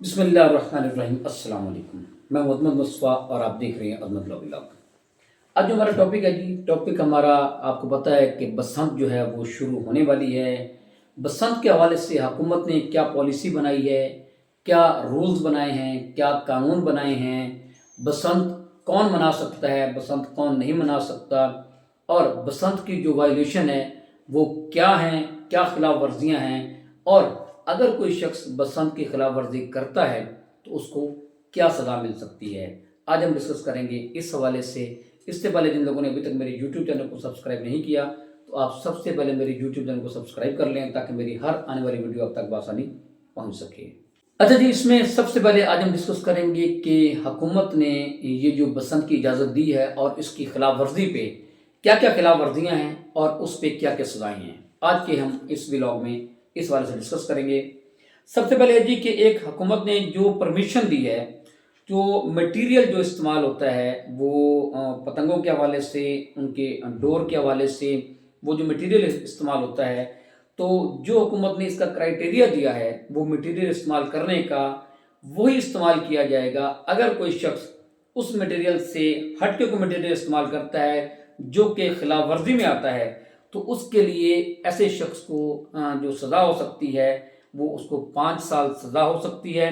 बिस्मिल्लाहिर्रहमानिर्रहीम। अस्सलाम वालेकुम। मैं मोहम्मद मुस्तफ़ा और आप देख रहे हैं अहमद व्लॉग। आज जो हमारा टॉपिक है जी, टॉपिक हमारा आपको पता है कि बसंत जो है वो शुरू होने वाली है। बसंत के हवाले से हुकूमत ने क्या पॉलिसी बनाई है, क्या रूल्स बनाए हैं, क्या कानून बनाए हैं, बसंत कौन मना सकता है, बसंत कौन नहीं मना सकता, और बसंत की जो वायलेशन है वो क्या हैं, क्या खिलाफ वर्जियाँ हैं, और अगर कोई शख्स बसंत की खिलाफ वर्जी करता है तो उसको क्या सज़ा मिल सकती है। आज हम डिस्कस करेंगे इस हवाले से। इससे पहले जिन लोगों ने अभी तक मेरे यूट्यूब चैनल को सब्सक्राइब नहीं किया तो आप सबसे पहले मेरे यूट्यूब चैनल को सब्सक्राइब कर लें ताकि मेरी हर आने वाली वीडियो आप तक बआसानी पहुंच सके। अच्छा जी, इसमें सबसे पहले आज हम डिस्कस करेंगे कि हुकूमत ने ये जो बसंत की इजाज़त दी है और इसकी खिलाफ वर्जी पे क्या क्या खिलाफ वर्जियाँ हैं और उस पर क्या क्या सज़ाएँ हैं, आज के हम इस व्लॉग में इस वाले से डिस्कस करेंगे। सबसे पहले है जी कि एक हुकूमत ने जो परमिशन दी है, जो मटेरियल जो इस्तेमाल होता है वो पतंगों के हवाले से, उनके डोर के हवाले से, वो जो मटेरियल इस्तेमाल होता है, तो जो हुकूमत ने इसका क्राइटेरिया दिया है वो मटेरियल इस्तेमाल करने का वही इस्तेमाल किया जाएगा। अगर कोई शख्स उस मटेरियल से हट के कोई मटेरियल इस्तेमाल करता है जो कि खिलाफ वर्जी में आता है तो उसके लिए ऐसे शख्स को जो सज़ा हो सकती है वो उसको 5 साल सज़ा हो सकती है,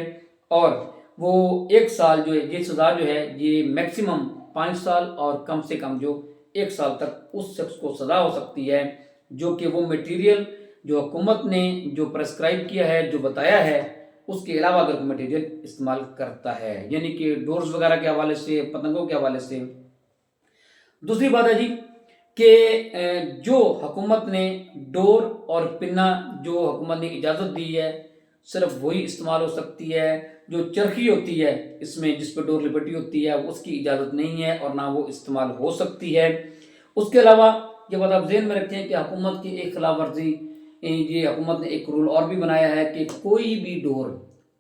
और वो 1 साल जो है ये सज़ा जो है ये मैक्सिमम 5 साल और कम से कम जो 1 साल तक उस शख्स को सज़ा हो सकती है जो कि वो मटेरियल जो हुकूमत ने जो प्रेस्क्राइब किया है, जो बताया है, उसके अलावा अगर कोई मटेरियल इस्तेमाल करता है, यानी कि डोर्स वगैरह के हवाले से, पतंगों के हवाले से। दूसरी बात है जी कि जो हुकूमत ने डोर और पिन्ना जो हुकूमत ने इजाज़त दी है सिर्फ वही इस्तेमाल हो सकती है। जो चरखी होती है इसमें जिस पर डोर लिपटी होती है उसकी इजाज़त नहीं है और ना वो इस्तेमाल हो सकती है। उसके अलावा ये बात आप ज़हन में रखें कि हुकूमत की एक खिलाफ वर्जी, ये हुकूमत ने एक रूल और भी बनाया है कि कोई भी डोर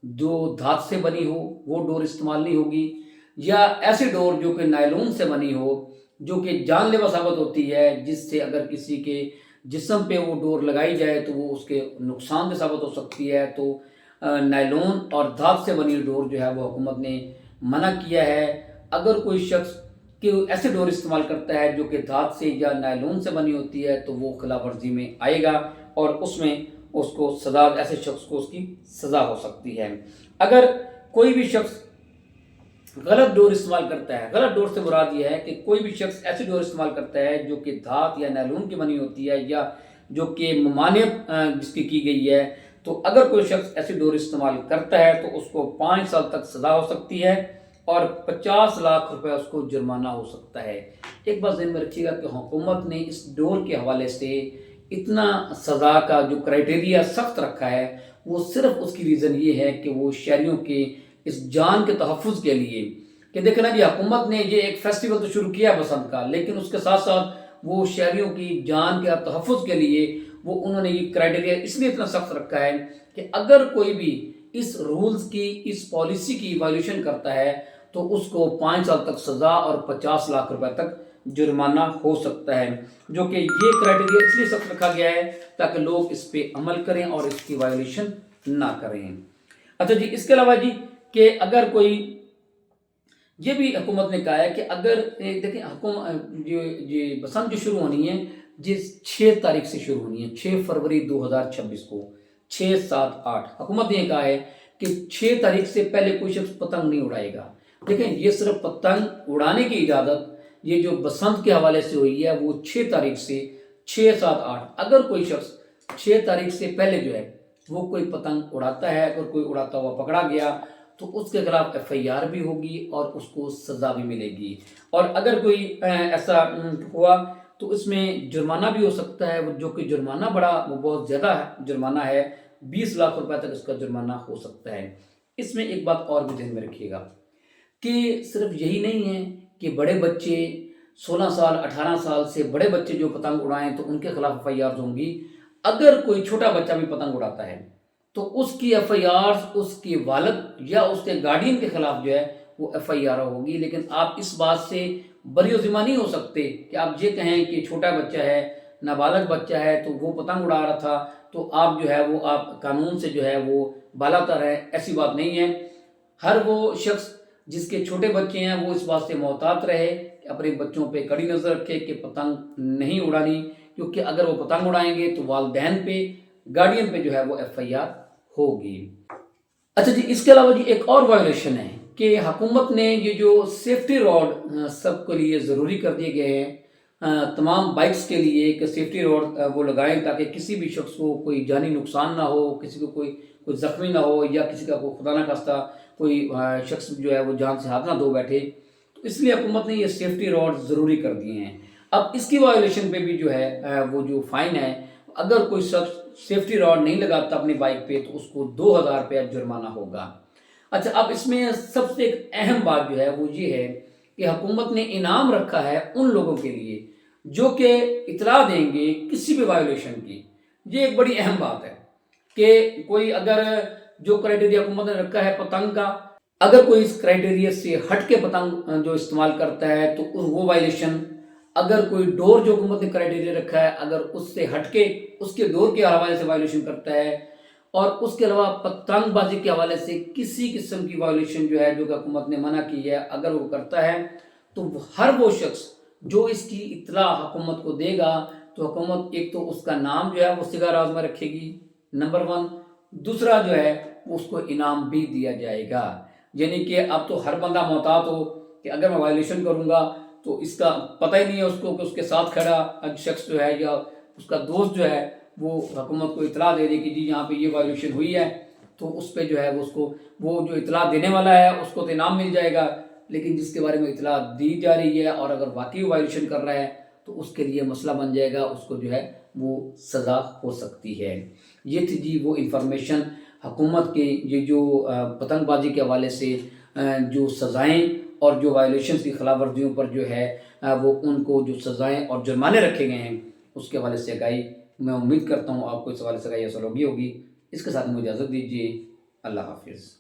जो धात से बनी हो वो डोर इस्तेमाल नहीं होगी, या ऐसी डोर जो कि नायलॉन से बनी हो जो कि जानलेवा साबित होती है, जिससे अगर किसी के जिस्म पे वो डोर लगाई जाए तो वो उसके नुकसान से साबित हो सकती है। तो नायलॉन और धात से बनी डोर जो है वो हुकूमत ने मना किया है। अगर कोई शख्स कि ऐसे डोर इस्तेमाल करता है जो कि धात से या नायलॉन से बनी होती है तो वो खिलाफ वर्जी में आएगा और उसमें उसको सज़ा, ऐसे शख्स को उसकी सज़ा हो सकती है। अगर कोई भी शख्स गलत डोर इस्तेमाल करता है, गलत डोर से मुराद ये है कि कोई भी शख्स ऐसी डोर इस्तेमाल करता है जो कि धात या नायलॉन की बनी होती है या जो कि ममानियत जिसकी की गई है, तो अगर कोई शख्स ऐसी डोर इस्तेमाल करता है तो उसको 5 साल तक सज़ा हो सकती है और 50 लाख रुपए उसको जुर्माना हो सकता है। एक बात ध्यान में रखिएगा कि हुकूमत ने इस डोर के हवाले से इतना सज़ा का जो क्राइटेरिया सख्त रखा है वो सिर्फ उसकी रीज़न ये है कि वो शहरियों के इस जान के तहफ़्फ़ुज़ के लिए, कि देखना जी हुकूमत ने ये एक फेस्टिवल तो शुरू किया बसंत का, लेकिन उसके साथ साथ वो शहरियों की जान के तहफ़्फ़ुज़ के लिए वो उन्होंने ये क्राइटेरिया इसलिए इतना सख्त रखा है कि अगर कोई भी इस रूल्स की, इस पॉलिसी की वायलेशन करता है तो उसको 5 साल तक सज़ा और 50 लाख रुपए तक जुर्माना हो सकता है। जो कि ये क्राइटेरिया इसलिए सख्त रखा गया है ताकि लोग इस पे अमल करें और इसकी वायलेशन ना करें। अच्छा जी, इसके अलावा जी कि अगर कोई, ये भी हुकूमत ने कहा है कि अगर देखिए ये बसंत जो शुरू होनी है जिस 6 तारीख से शुरू होनी है, 6 फरवरी 2026 को, 6, 7, 8, हुकूमत ने कहा है कि 6 तारीख से पहले कोई शख्स पतंग नहीं उड़ाएगा। देखें, ये सिर्फ पतंग उड़ाने की इजाज़त ये जो बसंत के हवाले से हुई है वो 6 तारीख से 6, 7, 8, अगर कोई शख्स 6 तारीख से पहले जो है वो कोई पतंग उड़ाता है, अगर कोई उड़ाता हुआ पकड़ा गया तो उसके खिलाफ FIR भी होगी और उसको सज़ा भी मिलेगी। और अगर कोई ऐसा हुआ तो इसमें जुर्माना भी हो सकता है, जो कि जुर्माना बड़ा वो बहुत ज़्यादा है, जुर्माना है 20 लाख रुपए तक इसका जुर्माना हो सकता है। इसमें एक बात और भी ध्यान में रखिएगा कि सिर्फ यही नहीं है कि बड़े बच्चे 16 साल 18 साल से बड़े बच्चे जो पतंग उड़ाएं तो उनके खिलाफ FIR होंगी। अगर कोई छोटा बच्चा भी पतंग उड़ाता है तो उसकी FIR उसके वालिद या उसके गार्डियन के खिलाफ जो है वो FIR होगी। लेकिन आप इस बात से बरी-ओ-ज़िम्मा नहीं हो सकते कि आप ये कहें कि छोटा बच्चा है, नाबालग बच्चा है तो वो पतंग उड़ा रहा था तो आप जो है वो आप कानून से जो है वो بالا تر ہے، ایسی بات نہیں ہے۔ ہر وہ شخص جس کے چھوٹے بچے ہیں وہ اس بات سے محتاط رہے کہ اپنے بچوں پہ کڑی نظر رکھے کہ پتنگ نہیں اڑانی، کیونکہ اگر وہ پتنگ اڑائیں گے تو والدین پہ، گارڈین پہ جو ہے وہ FIR ہوگی۔ اچھا جی، اس کے علاوہ جی ایک اور وائلیشن ہے کہ حکومت نے یہ جو سیفٹی روڈ سب کے لیے ضروری کر دیے گئے ہیں، تمام بائکس کے لیے ایک سیفٹی روڈ وہ لگائیں تاکہ کسی بھی شخص کو کوئی جانی نقصان نہ ہو، کسی کو کوئی زخمی نہ ہو، یا کسی کا کوئی خدا نہ خواستہ کوئی شخص جو ہے وہ جان سے ہاتھ نہ دھو بیٹھے، تو اس لیے حکومت نے یہ سیفٹی روڈ ضروری کر دیے ہیں۔ اب اس کی وائلیشن پہ بھی جو ہے وہ جو فائن ہے، اگر کوئی شخص سیفٹی روڈ نہیں لگاتا اپنی بائک پہ تو اس کو 2000 روپیہ جرمانہ ہوگا۔ اچھا، اب اس میں سب سے ایک اہم بات جو ہے وہ یہ ہے کہ حکومت نے انعام رکھا ہے ان لوگوں کے لیے جو کہ اطلاع دیں گے کسی بھی وائلیشن کی۔ یہ ایک بڑی اہم بات ہے کہ کوئی اگر جو کرائٹیریا حکومت نے رکھا ہے پتنگ کا، اگر کوئی اس کرائٹیریا سے ہٹ کے پتنگ جو استعمال کرتا ہے تو وہ وائلیشن، اگر کوئی ڈور جو حکومت نے کرائٹیریا رکھا ہے اگر اس سے ہٹ کے اس کے ڈور کے حوالے سے وائلیشن کرتا ہے، اور اس کے علاوہ پتنگ بازی کے حوالے سے کسی قسم کی وائلیشن جو ہے جو کہ حکومت نے منع کی ہے اگر وہ کرتا ہے، تو ہر وہ شخص جو اس کی اطلاع حکومت کو دے گا تو حکومت ایک تو اس کا نام جو ہے وہ سگہ راز میں رکھے گی، نمبر 1، دوسرا جو ہے اس کو انعام بھی دیا جائے گا۔ یعنی کہ اب تو ہر بندہ محتاط ہو کہ اگر میں وائلیشن کروں گا تو اس کا پتہ ہی نہیں ہے اس کو کہ اس کے ساتھ کھڑا شخص جو ہے یا اس کا دوست جو ہے وہ حکومت کو اطلاع دے دے کہ جی یہاں پہ یہ وائلیشن ہوئی ہے، تو اس پہ جو ہے وہ اس کو وہ جو اطلاع دینے والا ہے اس کو تو انعام مل جائے گا، لیکن جس کے بارے میں اطلاع دی جا رہی ہے اور اگر واقعی وائلیشن کر رہا ہے تو اس کے لیے مسئلہ بن جائے گا، اس کو جو ہے وہ سزا ہو سکتی ہے۔ یہ تھی جی وہ انفارمیشن حکومت کے یہ جو پتنگ بازی کے حوالے سے جو سزائیں اور جو وائلیشنز کی خلاف ورزیوں پر جو ہے وہ ان کو جو سزائیں اور جرمانے رکھے گئے ہیں اس کے حوالے سے آگاہی میں امید کرتا ہوں آپ کو اس حوالے سے آگاہی حاصل ہوگی۔ اس کے ساتھ مجھے اجازت دیجیے، اللہ حافظ۔